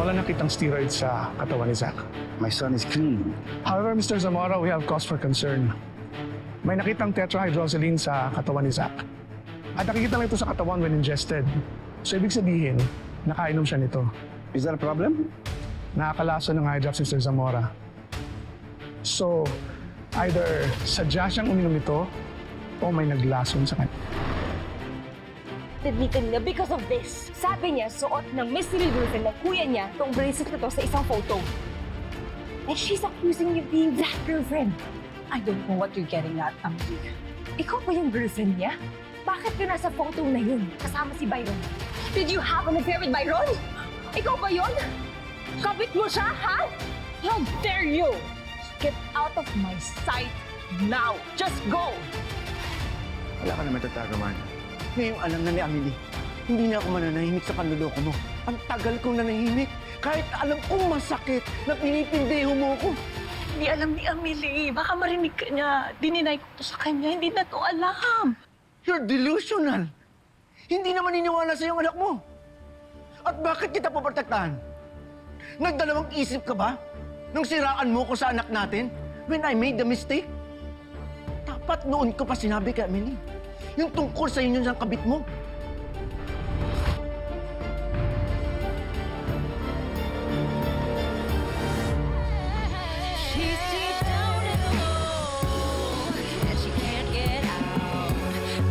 wala nakitang steroids sa katawan ni Zach. My son is clean. However, Mr. Zamora, we have cause for concern. May nakitang tetrahydrozoline sa katawan ni Zach. At nakikita lang ito sa katawan when ingested. So, ibig sabihin, nakainom siya nito. Is that a problem? Nakakalaso ng eye drops, Mr. Zamora. So, either sadya siyang uminom ito o may naglason sa kanya. Ni kanina because of this. Sabi niya, suot ng mystery girlfriend ng kuya niya itong bracelet na to sa isang photo. And she's accusing you of being that girlfriend. I don't know what you're getting at, Amelie. Ikaw ba yung girlfriend niya? Bakit ka nasa photo na yun kasama si Byron? Did you have an affair with Byron? Ikaw ba yun? Kabit mo siya, ha? How dare you? Get out of my sight now. Just go! Wala ka naman tatago, man. Ngayong alam na ni Amelie, hindi na ako mananahimik sa panluloko mo. Ang tagal kong nanahimik. Kahit alam kong masakit na pinitindiho mo ko. Hindi alam ni Amelie. Baka marinig ka niya. Dininay ko to sa kanya. Hindi na to alam. You're delusional. Hindi naman niniwala sa iyong anak mo. At bakit kita paprotektahan? Nagdalawang isip ka ba? Nung siraan mo ko sa anak natin? When I made the mistake? Dapat noon ko pa sinabi kay Amelie. Yung tungkol sa inyo ng kabit mo. She's deep down in the hole, and she can't get out.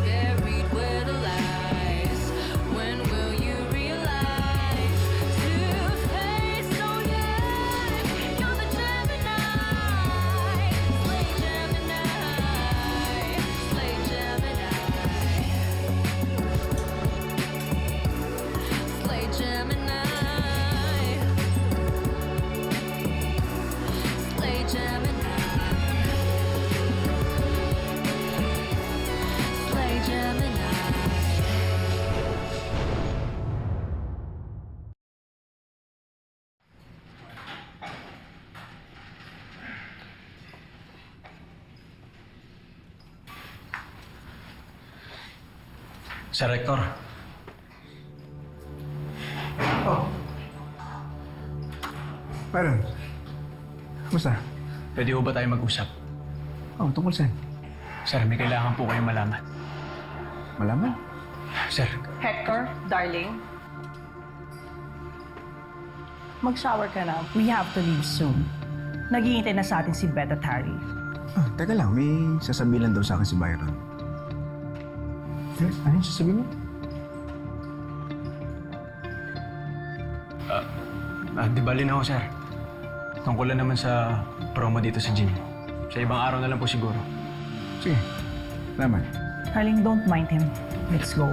Buried with the lies. When will you realize? Two-faced, oh yeah, you're the Gemini. Slay Gemini. Slay Gemini. Slay Gemini. Slay Gemini. Slay Gemini. Sir Rector, Byron, kumusta? pwede ho ba tayo mag-usap? Tungkol saan? Sir, may kailangan po kayong malaman. Malaman? Sir, Hector, darling. Mag-shower ka na. We have to leave soon. Naghihintay na sa atin si Beth at Harry. Teka lang, may sasabihin lang daw sa akin si Byron. Ano yung sasabihin mo? di bali na ho, sir. Tungkol lang naman sa promo dito sa gym. Sa ibang araw na lang po siguro. Sige, naman. Darling, don't mind him. Let's go.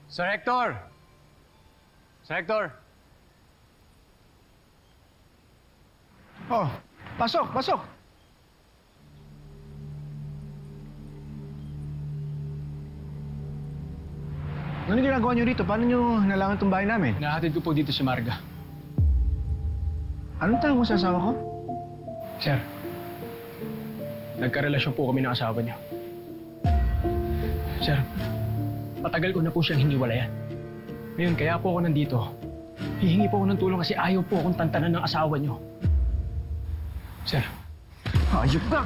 Sir Hector! Sir Hector! Oh, pasok, pasok! Ano ginagawa niyo rito? Paano niyo nalangan itong bahay namin? Nahatid ko po dito si Marga. Anong tawag mo sa asawa ko? Sir, nagkarelasyon po kami ng asawa niyo. Sir, matagal ko na po siyang hiniwalayan. Ngayon, kaya po ako nandito. Hihingi po ako ng tulong kasi ayaw po akong tantanan ng asawa niyo. Sir. Ayop ka!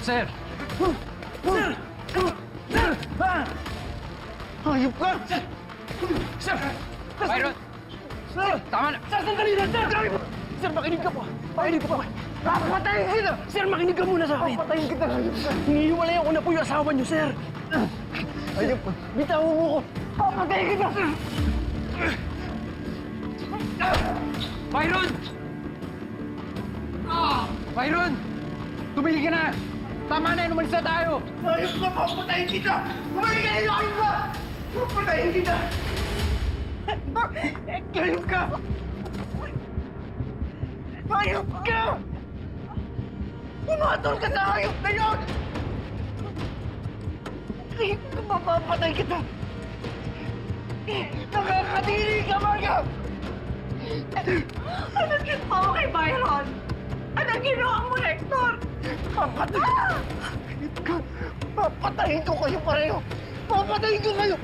Sir! Ayop ka! Sir! Byron! Sir! Tama na! Sir, sandali lang! Sir! Sir, makinig ka po! Makinig ka po! Papatayin kita! Sir, makinig ka muna sa akin! Papatayin kita! Hinihiwalayan ko na po yung asawa niyo, sir! Ayop ka! Bitawan mo ko! Papatayin kita! Byron! Byron! Tumigil ka na! Tama na, umalis na tayo! Ayop ka! Papatayin kita! Kumain ka! Ayop ka! Papatayin kita! Ayop ka! Ayop ka! Pumatol ka sa ayop na yun! Ayop ka! Mapapatay kita! Nakakadiri ka, Marga! Ano ginawa mo kay Byron? Anong ginawa mo, Hector? Papatayin ko kayo pareho! Papatayin ko kayo!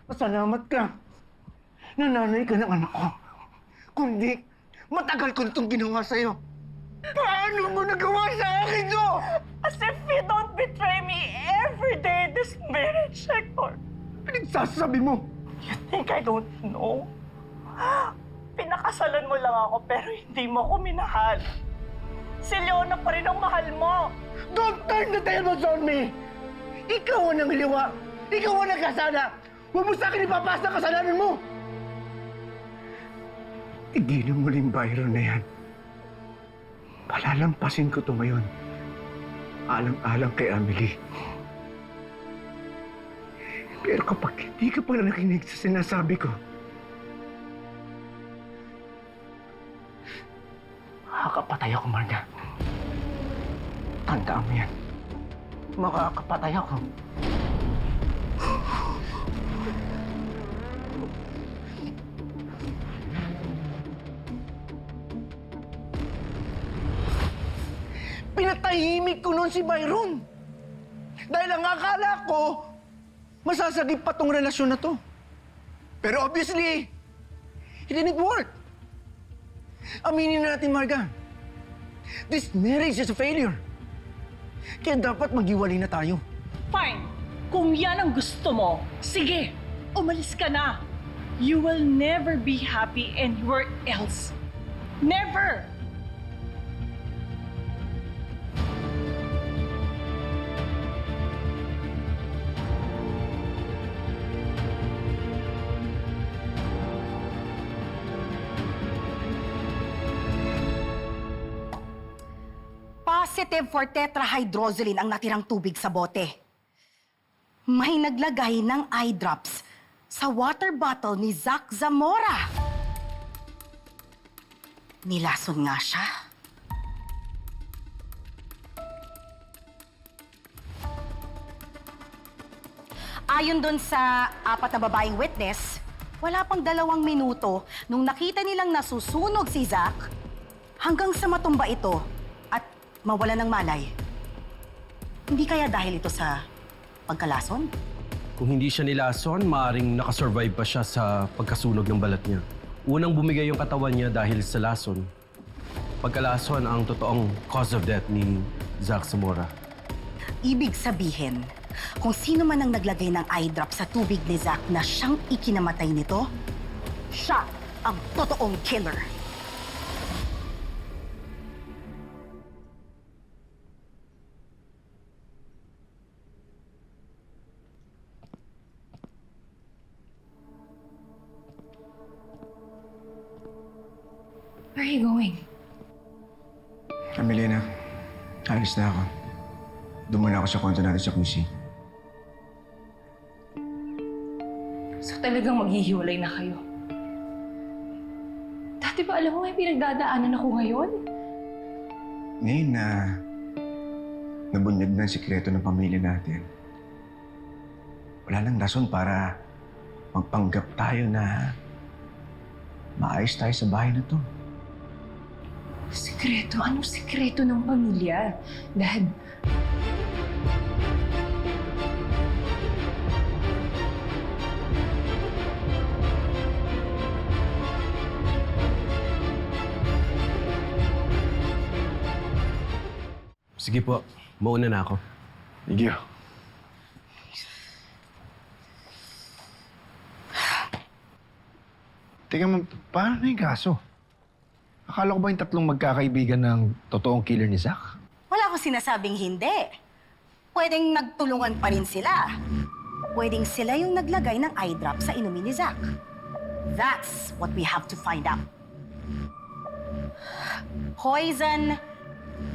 Pasalamat ka. Nananay ka ng anak ko. Kundi, matagal ko na itong ginawa sa'yo. Paano mo nagawa sa akin to? As if you don't betray me every day in this marriage, Hector. Pinagsasabi mo? You think I don't know? Pinakasalan mo lang ako pero hindi mo ako minahal. Si Leona pa rin ang mahal mo. Don't turn the tables on me! Ikaw ang nanghiliwa! Ikaw ang nagkasala! Huwag mo sa akin ipapasa ang kasalanan mo! Tigilan mo rin Byron na yan. Palalampasin ko ito ngayon. Alang-alang kay Amelie. Pero kapag hindi ka pala nakinig sa sinasabi ko, makakapatay ako, Marga. Tandaan mo yan. Makakapatay ako. Pinatahimik ko noon si Byron. Dahil ang akala ko, masasagip pa tong relasyon na to. Pero obviously, it didn't work. Aminin na natin, Marga. This marriage is a failure. Kaya dapat maghiwalay na tayo. Fine. Kung yan ang gusto mo, sige, umalis ka na. You will never be happy anywhere else. Never! Positive for tetrahydrozoline ang natirang tubig sa bote. May naglagay ng eye drops sa water bottle ni Zach Zamora. Nilason nga siya. Ayon dun sa 4 na babaeng witness, wala pang 2 minuto nung nakita nilang nasusunog si Zach hanggang sa matumba ito at mawala ng malay. Hindi kaya dahil ito sa pagkalason? Kung hindi siya nilason, maaaring nakasurvive pa siya sa pagkasunog ng balat niya. Unang bumigay yung katawan niya dahil sa lason. Pagkalason ang totoong cause of death ni Zach Zamora. Ibig sabihin, kung sino man ang naglagay ng eye drop sa tubig ni Zach na siyang ikinamatay nito, siya ang totoong killer. Where are you going? Amelina, alis na ako. Doon muna ako sa kwarto natin sa QC. So talagang maghihiwalay na kayo? Dati ba alam mo may pinagdadaanan ako ngayon? Ngayon na nabunyag na ang sikreto ng pamilya natin, wala nang rason para magpanggap tayo na maayos tayo sa bahay na to. Sikreto? Anong sikreto ng pamilya? Dad, Sige po, mauna na ako. Thank you. Teka, paano na yung kaso? Akala ko ba yung 3 magkakaibigan ng totoong killer ni Zach? Wala akong sinasabing hindi. Pwedeng nagtulungan pa rin sila. Pwedeng sila yung naglagay ng eye drop sa inumin ni Zach. That's what we have to find out. Poison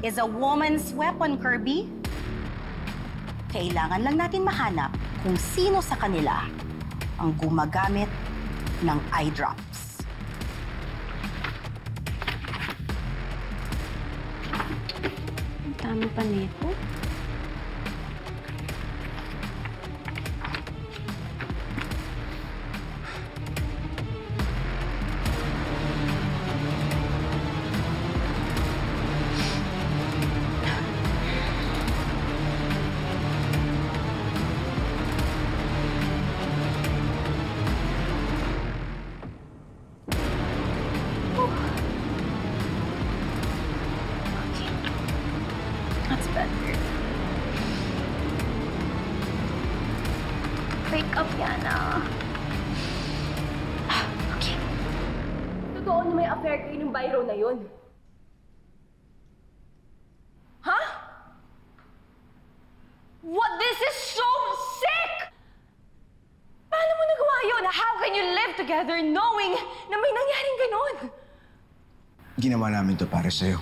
is a woman's weapon, Kirby. Kailangan lang natin mahanap kung sino sa kanila ang gumagamit ng eye drops. ang dami pa nito. affair kayo ng Byron na yun? Ha? What? This is so sick! Paano mo nagawa yun? How can you live together knowing na may nangyaring ganon? Ginawa namin to para sa'yo.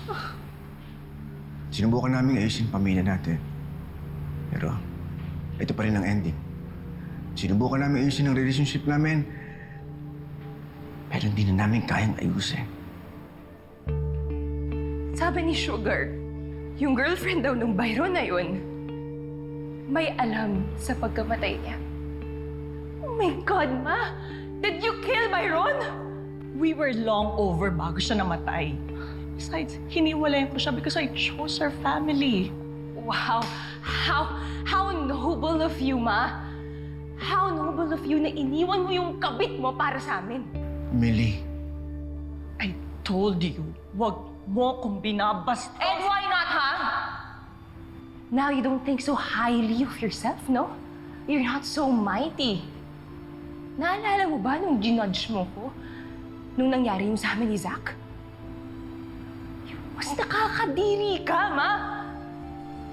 Sinubukan namin ayusin pamilya natin. Pero, ito pa rin ang ending. Sinubukan namin ayusin ang relationship namin. Pero hindi na namin kayang ayusin. Sabi ni Sugar, yung girlfriend daw ng Byron na yun, may alam sa pagkamatay niya. Oh my God, Ma! Did you kill Byron? We were long over bago siya namatay. Besides, hiniwalayan ko siya because I chose our family. Wow! How noble of you, Ma! How noble of you na iniwan mo yung kabit mo para sa amin. Millie, I told you, wag mo kong binabasta. And why not, ha? Now you don't think so highly of yourself, no? You're not so mighty. Naalala mo ba nung ginudge mo ko? Nung nangyari yung sa amin ni Zach? Mas nakakadiri ka, Ma!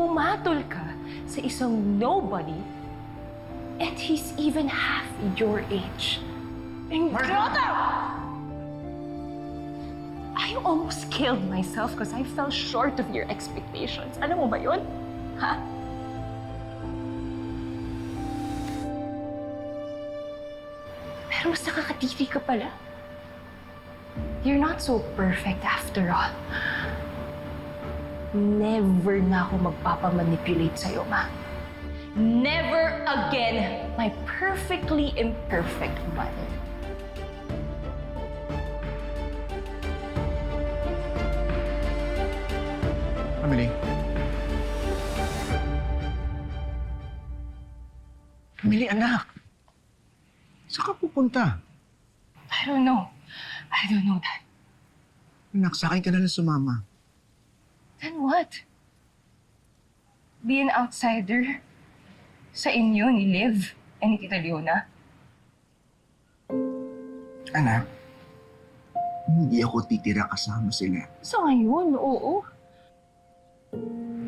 Pumatol ka sa isang nobody and he's even half your age. Ingrata! I almost killed myself because I fell short of your expectations. Alam mo ba yun? Ha? Pero mas nakakadiri ka pala. You're not so perfect after all. Never na ako magpapamanipulate sa'yo, Ma. Never again, my perfectly imperfect mother. Emily. Emily, anak. Saan ka pupunta? I don't know. I don't know that. Anak, sa akin ka na lang sumama. Then what? Be an outsider? Sa inyo ni Liv and ni Tita Leona? Anak, hindi ako titira kasama sila. So ngayon, oo.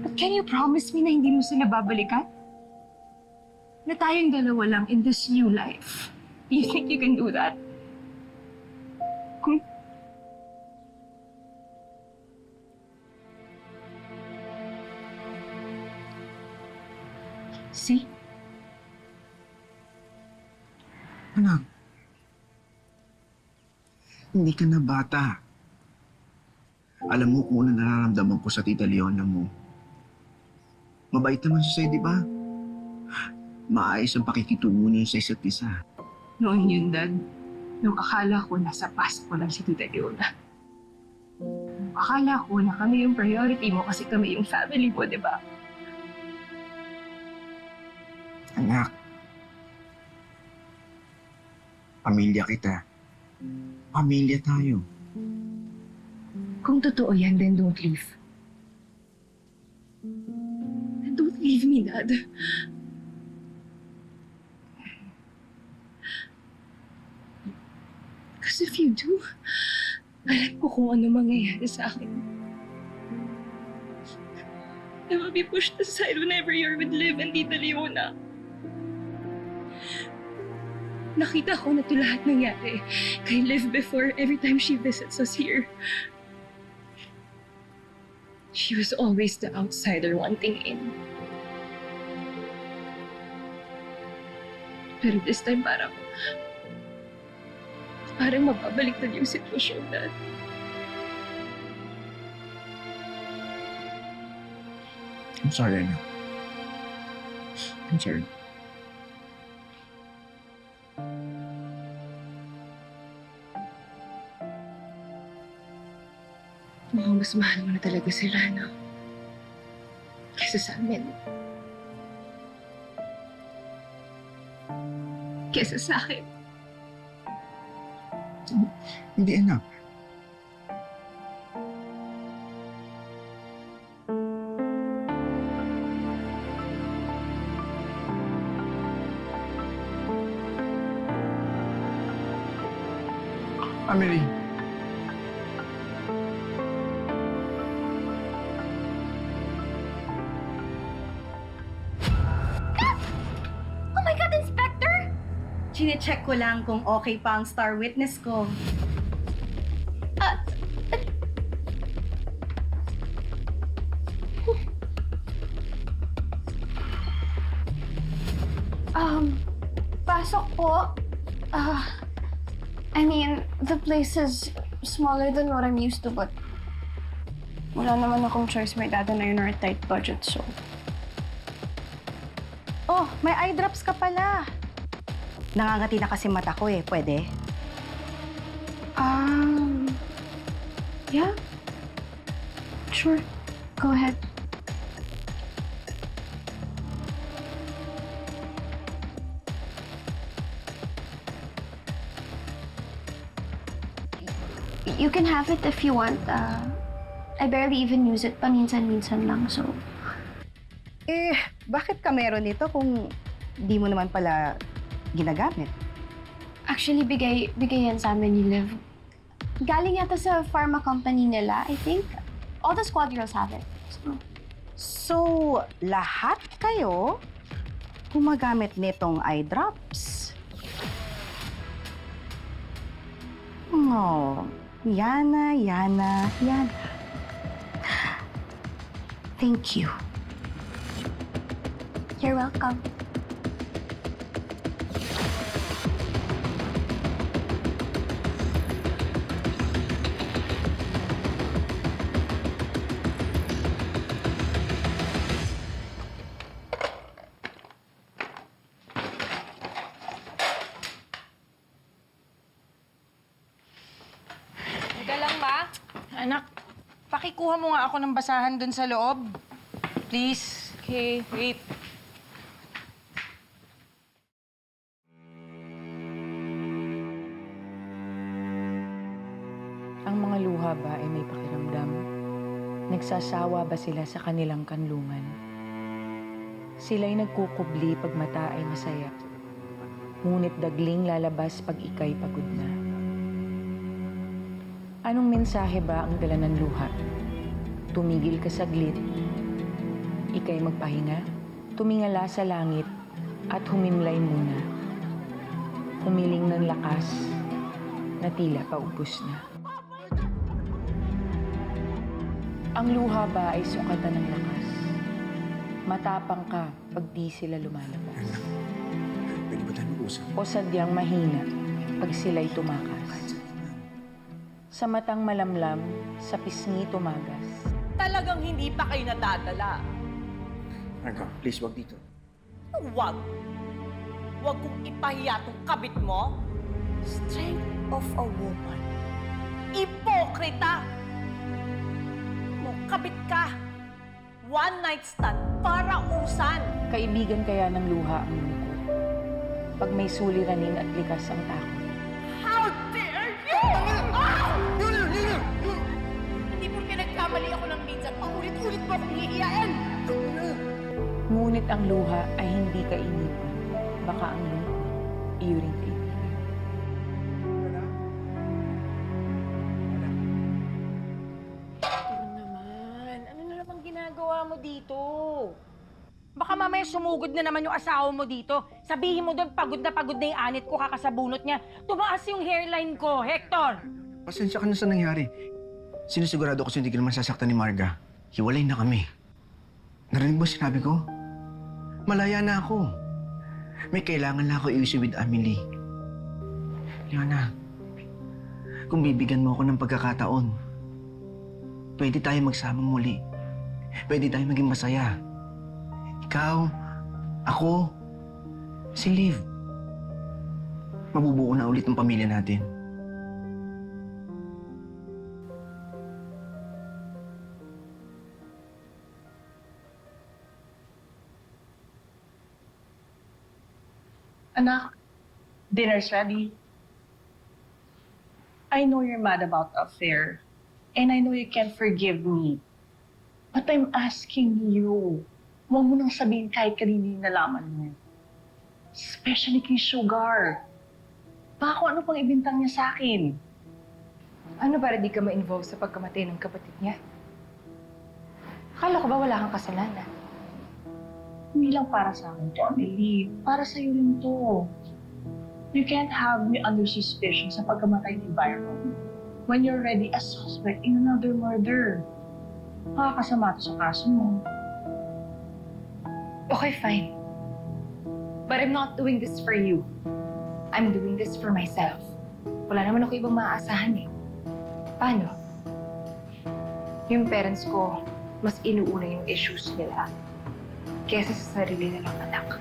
But can you promise me na hindi mo sila babalikan? Na tayong dalawa lang in this new life. Do you think you can do that? See? Anak, hindi ka na bata. Alam mo kung ano nararamdaman ko sa Tita Leona mo. Mabait naman siya sa'yo, di ba? Maayos ang pakikitungo niyo sa isa't isa. Noon yun, Dad. Nung akala ko nasa past ko lang si Tita Leona. Nung akala ko na kami yung priority mo kasi kami yung family mo, di ba? Anak, pamilya kita. Pamilya tayo. Kung totoo yan, then don't leave. Then don't leave me, Dad. Because if you do, alam ko kung ano mangyayari sa akin. I will be pushed aside whenever you're with Liv and Tita Leona. Nakita ko na ito lahat nangyari kay Liv before every time she visits us here. She was always the outsider wanting in. Pero this time parang mababaliktad yung sitwasyon, Dad. I'm sorry, anak. I'm sorry. Mukhang mas mahal mo na talaga sila, no? Kaysa sa amin. Kaysa sa akin. Hindi, anak. Emily, Chine-check ko lang kung okay pa ang star witness ko. Pasok po. I mean, the place is smaller than what I'm used to, but wala naman akong choice. My dad and I are on a tight budget, so... Oh, may eye drops ka pala. Nangangati na kasi mata ko eh. Pwede? Yeah. Sure. Go ahead. You can have it if you want. I barely even use it. Paminsan-minsan lang, so... Eh, bakit ka meron nito kung di mo naman pala ginagamit? Actually, bigay yan sa amin ni Liv. Galing yata sa pharma company nila, I think. All the squad girls have it. So, lahat kayo gumagamit nitong eye drops? Oh, Yana. Thank you. You're welcome. Teka lang, Ma. Anak, pakikuha mo nga ako ng basahan dun sa loob. Please. Okay, wait. Ang mga luha ba ay may pakiramdam? Nagsasawa ba sila sa kanilang kanlungan? Sila'y nagkukubli pag mata ay masaya. Ngunit dagling lalabas pag ika'y pagod na. Anong mensahe ba ang dala ng luha? Tumigil ka saglit. Ika'y magpahinga. Tumingala sa langit at humimlay muna. Humiling ng lakas na tila paubos na. Ang luha ba ay sukatan ng lakas? Matapang ka pag di sila lumalabas. Pwede ba tayo mag-usap? O sadyang mahina pag sila'y tumakas. Sa matang malamlam, sa pisngi tumagas. Talagang hindi pa kayo nadadala. Marga, please, wag dito. Huwag. Huwag kong ipahiya tong kabit mo. Strength of a woman. Ipokrita! Kabit ka. One night stand para usan. Kaibigan kaya ng luha ang lungkot. Pag may suliranin at likas ang takot. How dare you! Hindi mo pinagkamali ako ng minsan. Paulit-ulit mo akong hihiyain. Ngunit ang luha ay hindi ka iniwan. Baka ang lungkot, iyo rin kaibigan. Ginagawa mo dito? Baka mamaya sumugod na naman yung asawa mo dito. Sabihin mo doon, pagod na yung anit ko kakasabunot niya. Tumaas yung hairline ko, Hector! Pasensya ka na sa nangyari. Sinisigurado ko hindi ka naman sasaktan ni Marga. Hiwalay na kami. Narinig mo sinabi ko? Malaya na ako. May kailangan na ako iusin with Amelie. Leona, kung bibigyan mo ako ng pagkakataon, pwede tayo magsama muli. Pwede tayo maging masaya. Ikaw, ako, si Liv. Mabubuo na ulit ang pamilya natin. Anak, dinner's ready. I know you're mad about the affair, and I know you can't forgive me. But I'm asking you, huwag mo nang sabihin kahit kanino yung nalaman mo. Especially kay Sugar. Baka kung ano pang ibintang niya sa akin. Ano para di ka ma-involve sa pagkamatay ng kapatid niya? Akala ko ba wala kang kasalanan? Hindi lang para sa akin to, Amelie. Para sa'yo rin to. You can't have me under suspicion sa pagkamatay ni Byron when you're already a suspect in another murder. Makakasama to sa kaso mo. Okay, fine. But I'm not doing this for you. I'm doing this for myself. Wala naman ako ibang maaasahan eh. Paano? Yung parents ko, mas inuuna yung issues nila kesa sa sarili nilang anak.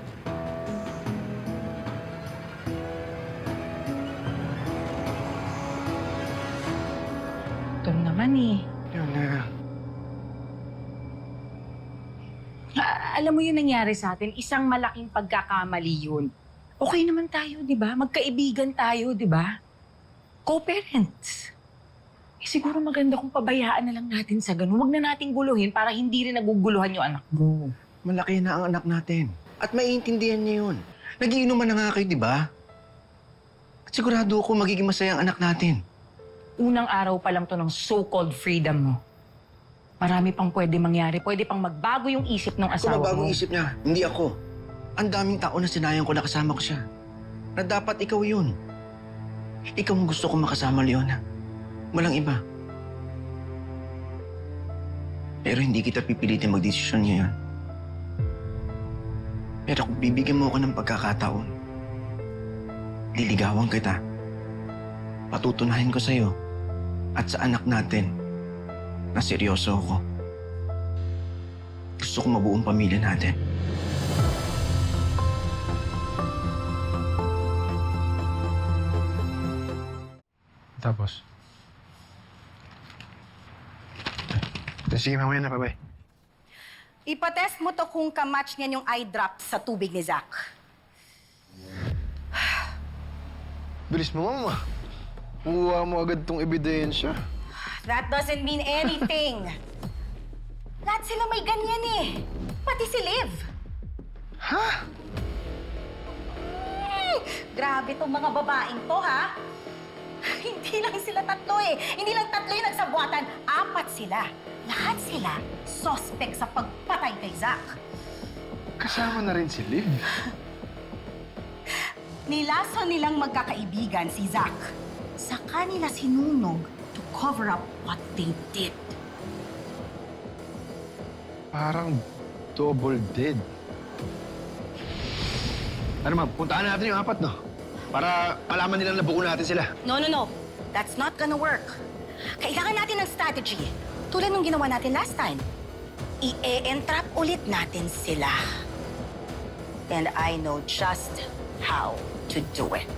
Ito naman eh. Yun na. Alam mo yung nangyari sa atin, isang malaking pagkakamali yun. Okay naman tayo, di ba? Magkaibigan tayo, di ba? Co-parents. Eh, siguro maganda kung pabayaan na lang natin sa ganun. Huwag na nating guluhin para hindi rin naguguluhan yung anak mo. Malaki na ang anak natin. At maiintindihan niya yun. Nagiinuman na nga kayo, di ba? At sigurado ako magiging masaya ang anak natin. Unang araw pa lang to ng so-called freedom mo. Marami pang pwede mangyari. Pwede pang magbago yung isip ng Kung asawa mabagong mo. isip niya, hindi ako. Ang daming taon na sinayang ko na kasama ko siya. Na dapat ikaw yun. Ikaw ang gusto ko makasama, Leona. Walang iba. Pero hindi kita pipilitin magdesisyon ngayon. Pero kung bibigyan mo ako ng pagkakataon, liligawan kita. Patutunahin ko sa'yo at sa anak natin na seryoso ako. Gusto ko mabuong pamilya natin. Tapos? Sige, mamaya na, bye-bye. Ipatest mo to kung kamatch niyan yung eye drop sa tubig ni Zach. Bilis mo, mama. Kuha mo agad tong ebidensya. That doesn't mean anything. Lahat sila may ganyan eh. Pati si Liv. Ha? Grabe tong mga babaeng to, ha? Hindi lang sila tatlo eh. Hindi lang tatlo yung nagsabuatan. 4 sila. Lahat sila suspect sa pagpatay kay Zach. Kasama na rin si Liv. Nilaso nilang magkakaibigan si Zach. Sa kanila sinunog to cover up what they did. Parang double dead. Ano ma'am, puntaan natin yung 4, no? Para malaman nilang nabuo natin sila. No. That's not gonna work. Kailangan natin ng strategy. Tulad nung ginawa natin last time. I-entrap ulit natin sila. And I know just how to do it.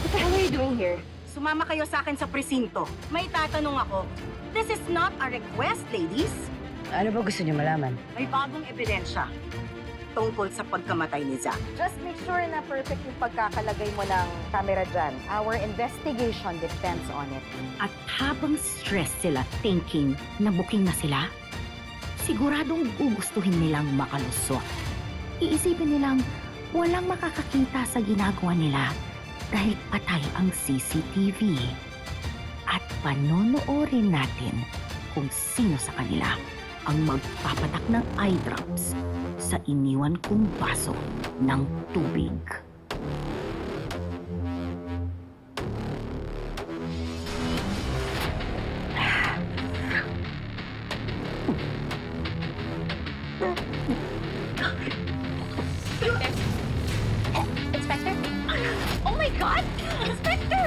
What the hell are you doing here? Sumama kayo sa akin sa presinto. May tatanong ako. This is not a request, ladies. Ano ba gusto niyo malaman? May bagong ebidensya tungkol sa pagkamatay ni Zach. Just make sure na perfect yung pagkakalagay mo ng camera dyan. Our investigation depends on it. At habang stress sila thinking na booking na sila, siguradong gugustuhin nilang makalusot. Iisipin nilang walang makakakita sa ginagawa nila dahil patay ang CCTV. At panonoorin natin kung sino sa kanila ang magpapatak ng eye drops sa iniwan kong baso ng tubig. Inspector? Oh my God! Inspector!